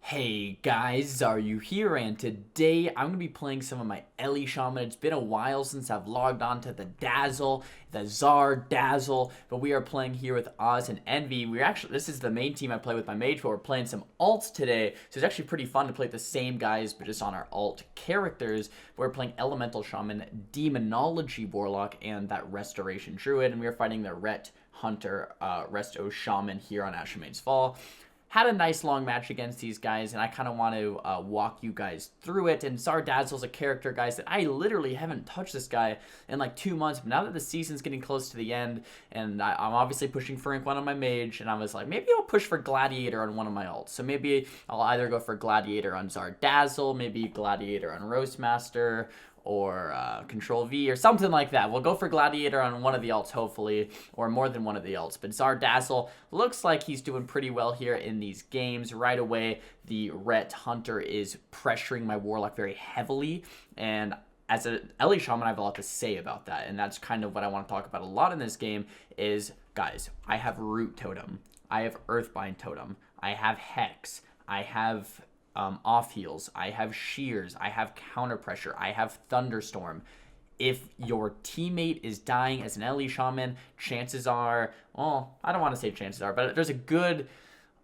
Hey guys, Xaryu here, and today I'm going to be playing some of my Ellie Shaman. It's been a while since I've logged on to the Dazzle, the Zar Dazzle, but we are playing here with Oz and Envy. This is the main team I play with my mage, but we're playing some alts today, so it's actually pretty fun to play the same guys, but just on our alt characters. We're playing Elemental Shaman, Demonology Warlock, and that Restoration Druid, and we are fighting the Ret Hunter, Resto Shaman here on Ashamane's Fall. Had a nice long match against these guys, and I kind of want to walk you guys through it. And Zar Dazzle's a character, guys, that I literally haven't touched this guy in like 2 months. But now that the season's getting close to the end, and I'm obviously pushing for Rank 1 on my mage, and I was like, maybe I'll push for Gladiator on one of my alts. So maybe I'll either go for Gladiator on Zar Dazzle, maybe Gladiator on Roastmaster, or Control V, or something like that. We'll go for Gladiator on one of the alts, hopefully, or more than one of the alts. But Zar Dazzle looks like he's doing pretty well here in these games. Right away, the Ret Hunter is pressuring my Warlock very heavily, and as an Ellie Shaman, I have a lot to say about that, and that's kind of what I want to talk about a lot in this game is, guys, I have Root Totem, I have Earthbind Totem, I have Hex, I have off heals, I have shears, I have counter pressure, I have thunderstorm. If your teammate is dying as an Ellie Shaman, chances are, well, I don't want to say chances are, but there's a good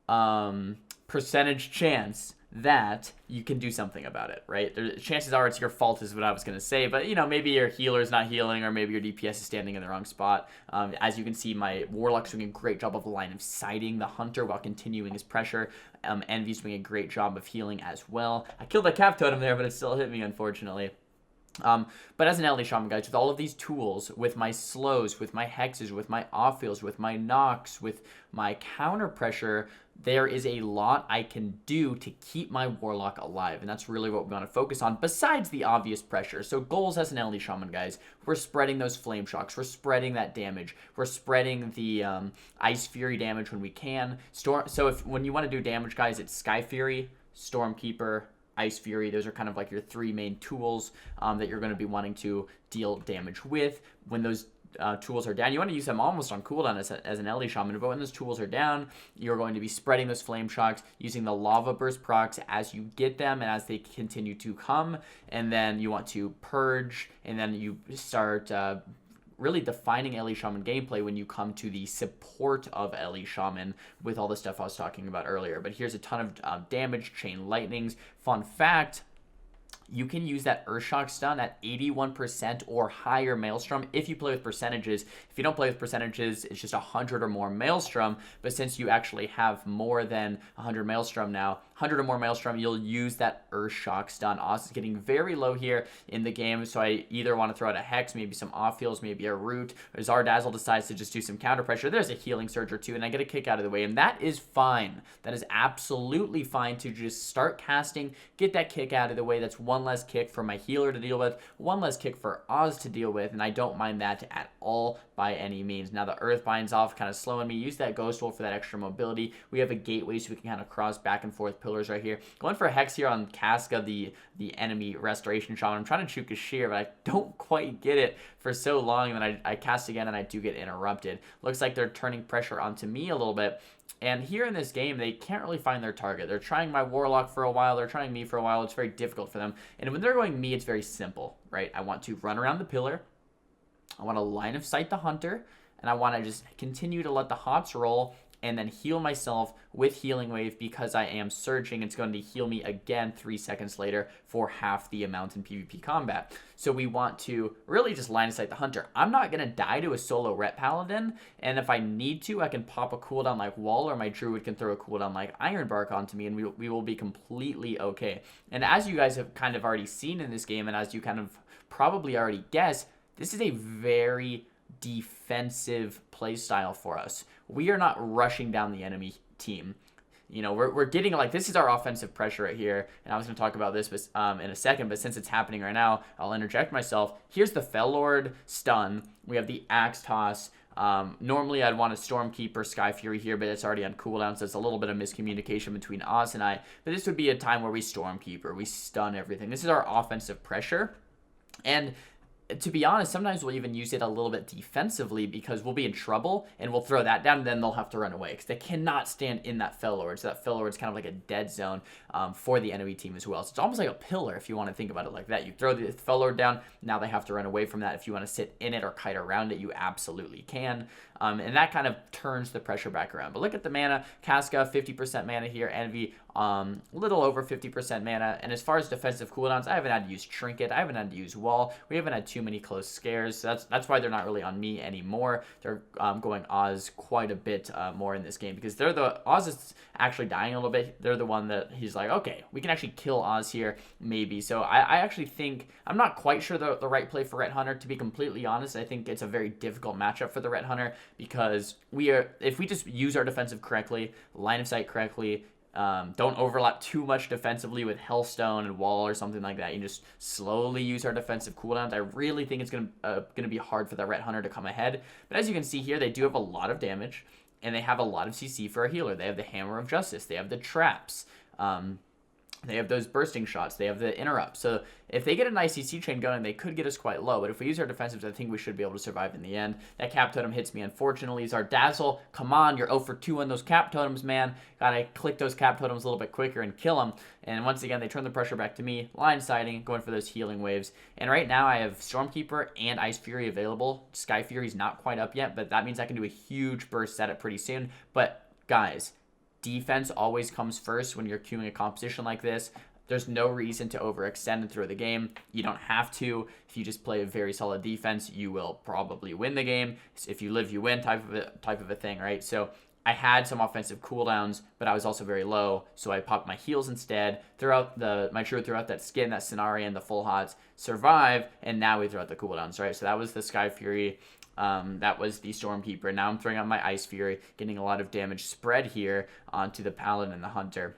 percentage chance that you can do something about it, right? Chances are it's your fault is what I was going to say, but maybe your healer's not healing, or maybe your DPS is standing in the wrong spot. As you can see, my Warlock's doing a great job of line of sighting the Hunter while continuing his pressure. Envy's doing a great job of healing as well. I killed the Cap Totem there, but it still hit me, unfortunately. But as an Ellie Shaman, guys, with all of these tools, with my slows, with my hexes, with my off heals, with my knocks, with my counter pressure, there is a lot I can do to keep my Warlock alive, and that's really what we want to focus on, besides the obvious pressure. So goals as an Ellie Shaman, guys, we're spreading those Flame Shocks, we're spreading that damage, we're spreading the Ice Fury damage when we can. So when you want to do damage, guys, it's Sky Fury, Stormkeeper, Ice Fury. Those are kind of like your three main tools that you're going to be wanting to deal damage with. When those tools are down, you want to use them almost on cooldown as an Ellie Shaman, but when those tools are down, you're going to be spreading those Flame Shocks, using the Lava Burst procs as you get them and as they continue to come, and then you want to purge, and then you start really defining Ellie Shaman gameplay when you come to the support of Ellie Shaman with all the stuff I was talking about earlier. But here's a ton of damage, Chain Lightnings. Fun fact, you can use that Earthshock stun at 81% or higher Maelstrom if you play with percentages. If you don't play with percentages, it's just 100 or more Maelstrom. But since you actually have more than 100 Maelstrom now, 100 or more Maelstrom, you'll use that Earthshock stun. Oz is getting very low here in the game, so I either want to throw out a Hex, maybe some off heals, maybe a Root, or Zar Dazzle decides to just do some counter pressure. There's a Healing Surge or two, and I get a kick out of the way, and that is fine. That is absolutely fine to just start casting, get that kick out of the way. That's one less kick for my healer to deal with, one less kick for Oz to deal with, and I don't mind that at all by any means. Now the Earthbind's off, kind of slowing me. Use that Ghost Wolf for that extra mobility. We have a gateway so we can kind of cross back and forth pillars right here. Going for a Hex here on Casca, the enemy Restoration Shaman. I'm trying to shoot Kashir, but I don't quite get it for so long, and then I cast again and I do get interrupted. Looks like they're turning pressure onto me a little bit. And here in this game, they can't really find their target. They're trying my Warlock for a while. They're trying me for a while. It's very difficult for them. And when they're going me, it's very simple, right? I want to run around the pillar. I want to line of sight the Hunter. And I want to just continue to let the Hots roll and then heal myself with Healing Wave because I am surging. It's going to heal me again 3 seconds later for half the amount in PvP combat. So we want to really just line of sight the Hunter. I'm not going to die to a solo Ret Paladin, and if I need to, I can pop a cooldown like Wall, or my Druid can throw a cooldown like Ironbark onto me, and we will be completely okay. And as you guys have kind of already seen in this game, and as you kind of probably already guessed, this is a very defensive playstyle for us. We are not rushing down the enemy team. We're getting, like, this is our offensive pressure right here, and I was going to talk about this in a second, but since it's happening right now, I'll interject myself. Here's the Fellord stun. We have the Axe Toss. Normally I'd want a Stormkeeper Sky Fury here, but it's already on cooldown, so it's a little bit of miscommunication between Oz and I. But this would be a time where we Stormkeeper, we stun everything. This is our offensive pressure, and to be honest, sometimes we'll even use it a little bit defensively because we'll be in trouble and we'll throw that down and then they'll have to run away because they cannot stand in that Fel Lord. So that Fel Lord is kind of like a dead zone for the enemy team as well. So it's almost like a pillar if you want to think about it like that. You throw the Fel Lord down, now they have to run away from that. If you want to sit in it or kite around it, you absolutely can. And that kind of turns the pressure back around. But look at the mana. Casca, 50% mana here. Envy, little over 50% mana. And as far as defensive cooldowns, I haven't had to use Trinket. I haven't had to use Wall. We haven't had too many close scares. So that's why they're not really on me anymore. They're going Oz quite a bit more in this game because Oz is actually dying a little bit. They're the one that he's like, okay, we can actually kill Oz here, maybe. So I actually think, I'm not quite sure the right play for Ret Hunter, to be completely honest. I think it's a very difficult matchup for the Ret Hunter because if we just use our defensive correctly, line of sight correctly, don't overlap too much defensively with Hellstone and Wall or something like that. You just slowly use our defensive cooldowns. I really think it's gonna be hard for the Ret Hunter to come ahead. But as you can see here, they do have a lot of damage, and they have a lot of CC for a healer. They have the Hammer of Justice. They have the traps. They have those bursting shots. They have the interrupt. So if they get a nice CC chain going, they could get us quite low. But if we use our defensives, I think we should be able to survive in the end. That Cap Totem hits me, unfortunately. Zardazzle, come on. You're 0 for 2 on those Cap Totems, man. Gotta click those Cap Totems a little bit quicker and kill them. And once again, they turn the pressure back to me. Line sighting, going for those healing waves. And right now, I have Stormkeeper and Ice Fury available. Sky Fury's not quite up yet, but that means I can do a huge burst setup pretty soon. But guys, defense always comes first when you're queuing a composition like this. There's no reason to overextend and throw the game. You don't have to. If you just play a very solid defense, you will probably win the game. If you live, you win type of a thing, right? So I had some offensive cooldowns, but I was also very low, so I popped my heals instead. Throughout my Druid, throughout that skin, that Cenarian, the full hots, survive, and now we throw out the cooldowns, right? So that was the Sky Fury. That was the Stormkeeper. Now I'm throwing out my Ice Fury, getting a lot of damage spread here onto the Paladin and the Hunter.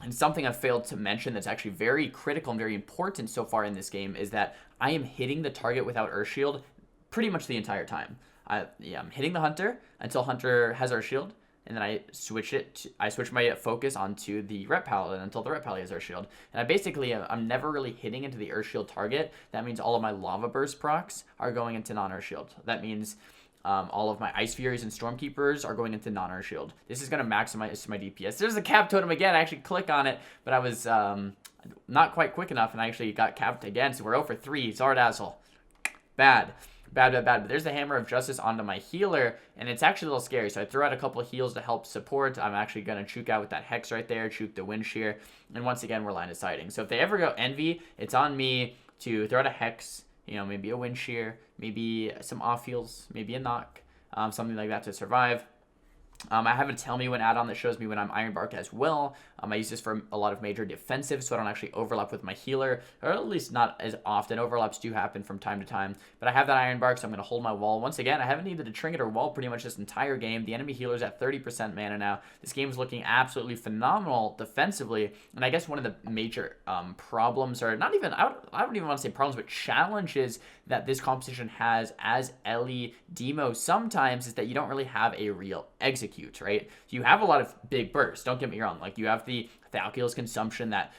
And something I failed to mention that's actually very critical and very important so far in this game is that I am hitting the target without Earthshield pretty much the entire time. I'm hitting the Hunter until Hunter has Earthshield, and then I switch my focus onto the Ret Paladin until the Ret Paladin has Earthshield. And I'm never really hitting into the Earthshield target. That means all of my Lava Burst procs are going into non-Earthshield. That means all of my Ice Furies and Stormkeepers are going into non-Earthshield. This is going to maximize my DPS. There's the Cap Totem again. I actually click on it, but I was not quite quick enough, and I actually got capped again. So we're 0 for 3. Zardazzle. Bad. But there's the Hammer of Justice onto my healer, and it's actually a little scary. So I throw out a couple of heals to help support. I'm actually going to choke out with that Hex right there, choke the Wind Shear, and once again, we're line of sighting. So if they ever go Envy, it's on me to throw out a Hex, maybe a Wind Shear, maybe some off heals, maybe a knock, something like that to survive. I have a Tell Me When add-on that shows me when I'm Ironbark as well. I use this for a lot of major defensive, so I don't actually overlap with my healer, or at least not as often. Overlaps do happen from time to time, but I have that Ironbark, so I'm going to hold my wall. Once again, I haven't needed a Trinket or wall pretty much this entire game. The enemy healer's at 30% mana now. This game is looking absolutely phenomenal defensively, and I guess one of the major problems, or not even, I don't even want to say problems, but challenges that this composition has as Ellie Demo sometimes is that you don't really have a real execute, right? You have a lot of big bursts, don't get me wrong. Like, you have the Thalkiel's Consumption, that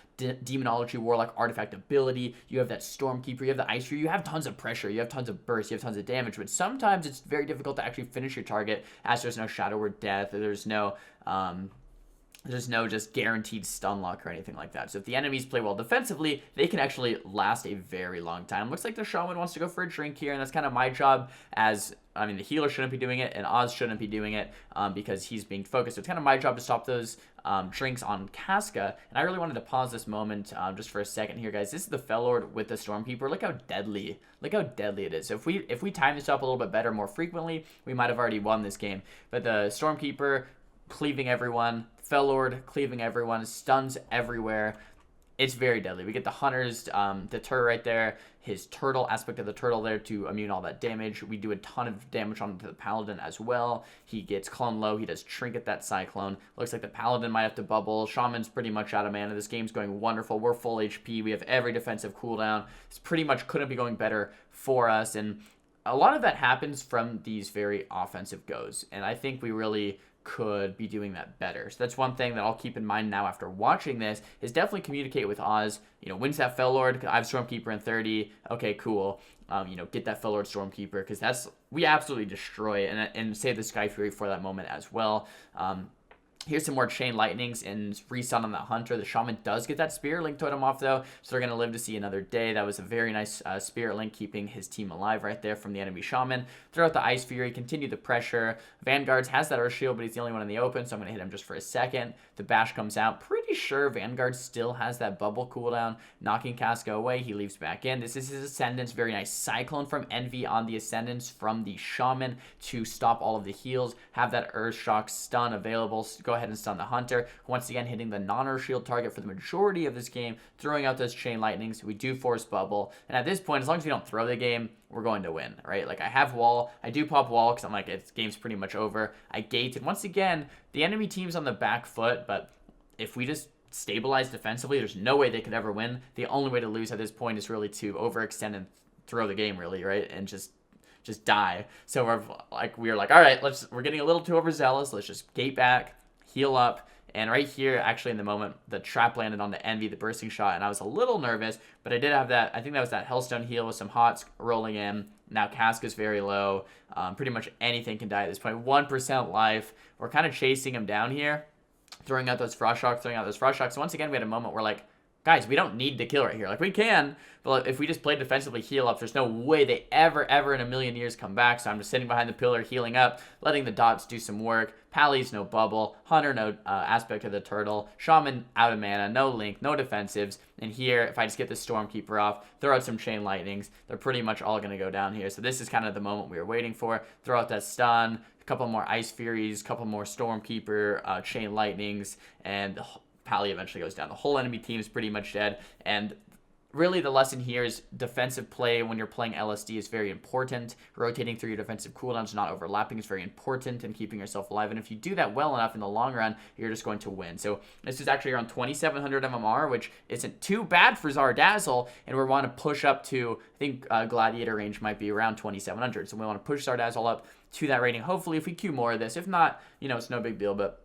Demonology Warlock artifact ability, you have that Stormkeeper, you have the Ice Fury, you have tons of pressure, you have tons of burst, you have tons of damage, but sometimes it's very difficult to actually finish your target as there's no Shadow Word Death, or there's no just guaranteed stun lock or anything like that. So if the enemies play well defensively, they can actually last a very long time. Looks like the Shaman wants to go for a drink here, and that's kind of my job the healer shouldn't be doing it, and Oz shouldn't be doing it because he's being focused. So it's kind of my job to stop those drinks on Casca, and I really wanted to pause this moment just for a second here, guys. This is the Fel Lord with the Stormkeeper. Look how deadly it is. So if we time this up a little bit better more frequently, we might have already won this game. But the Stormkeeper cleaving everyone, Fel Lord cleaving everyone, stuns everywhere. It's very deadly. We get the Hunters, the turret right there, his turtle, aspect of the turtle there to immune all that damage. We do a ton of damage onto the Paladin as well. He gets Clone Low. He does Trinket that Cyclone. Looks like the Paladin might have to bubble. Shaman's pretty much out of mana. This game's going wonderful. We're full HP. We have every defensive cooldown. This pretty much couldn't be going better for us. And a lot of that happens from these very offensive goes. And I think we really could be doing that better. So that's one thing that I'll keep in mind now after watching this, is definitely communicate with Oz. Wins that Fellord. I have Stormkeeper in 30. Okay, cool. Get that Fellord Stormkeeper, because we absolutely destroy it, and save the Sky Fury for that moment as well. Here's some more Chain Lightnings and Resun on that Hunter. The Shaman does get that Spirit Link Totem off, though, so they're going to live to see another day. That was a very nice Spirit Link, keeping his team alive right there from the enemy Shaman. Throw out the Ice Fury, continue the pressure. Vanguards has that Earth Shield, but he's the only one in the open, so I'm going to hit him just for a second. The Bash comes out. Pretty sure Vanguard still has that Bubble cooldown, knocking Casca away. He leaves back in. This is his Ascendance. Very nice Cyclone from Envy on the Ascendance from the Shaman to stop all of the heals. Have that Earth Shock stun available. Go ahead and stun the Hunter. Once again, hitting the non-Earth Shield target for the majority of this game, throwing out those Chain Lightnings. We do force Bubble, and at this point, as long as we don't throw the game, we're going to win, right? Like, I have Wall. I do pop Wall because I'm like, this game's pretty much over. I gate, and once again, the enemy team's on the back foot, but if we just stabilize defensively, there's no way they could ever win. The only way to lose at this point is really to overextend and throw the game, really, right? And just die. So we're like, all right, we're getting a little too overzealous. Let's just gate back, heal up. And right here, actually, in the moment, the trap landed on the Envy, the bursting shot, and I was a little nervous, but I did have that. I think that was that Hellstone heal with some hots rolling in. Now Casca's very low. Pretty much anything can die at this point. 1% life. We're kind of chasing him down here, throwing out those Frost Shocks. So once again, we had a moment where, like, guys, we don't need to kill right here. Like, we can, but if we just play defensively, heal up, there's no way they ever in a million years come back. So I'm just sitting behind the pillar, healing up, letting the dots do some work. Pally's no bubble. Hunter, no aspect of the turtle. Shaman, out of mana. No link, no defensives. And here, if I just get the Stormkeeper off, throw out some Chain Lightnings, they're pretty much all going to go down here. So this is kind of the moment we were waiting for. Throw out that stun, a couple more Ice Furies, a couple more Stormkeeper, Chain Lightnings, and Pally eventually goes down. The whole enemy team is pretty much dead, and really the lesson here is defensive play when you're playing LSD is very important. Rotating through your defensive cooldowns, not overlapping, is very important, and keeping yourself alive. And if you do that well enough in the long run, you're just going to win. So this is actually around 2,700 MMR, which isn't too bad for Zardazzle, and we want to push up to, I think Gladiator range might be around 2,700. So we want to push Zardazzle up to that rating. Hopefully, if we queue more of this. If not, it's no big deal, but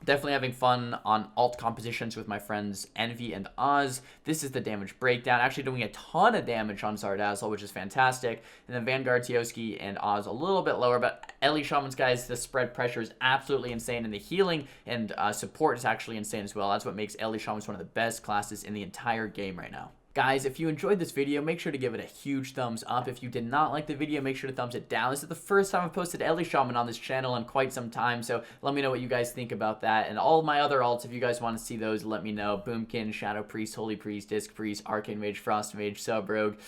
definitely having fun on alt compositions with my friends Envy and Oz. This is the damage breakdown. Actually doing a ton of damage on Zardazzle, which is fantastic. And then Vanguard, Tioski, and Oz a little bit lower. But Ellie Shaman's, guys, the spread pressure is absolutely insane. And the healing and support is actually insane as well. That's what makes Ellie Shaman's one of the best classes in the entire game right now. Guys, if you enjoyed this video, make sure to give it a huge thumbs up. If you did not like the video, make sure to thumbs it down. This is the first time I've posted Ellie Shaman on this channel in quite some time, so let me know what you guys think about that. And all of my other alts, if you guys want to see those, let me know. Boomkin, Shadow Priest, Holy Priest, Disc Priest, Arcane Mage, Frost Mage, Sub Rogue,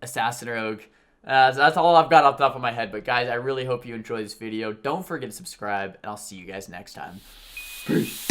Assassin Rogue. So that's all I've got off the top of my head. But guys, I really hope you enjoyed this video. Don't forget to subscribe, and I'll see you guys next time. Peace.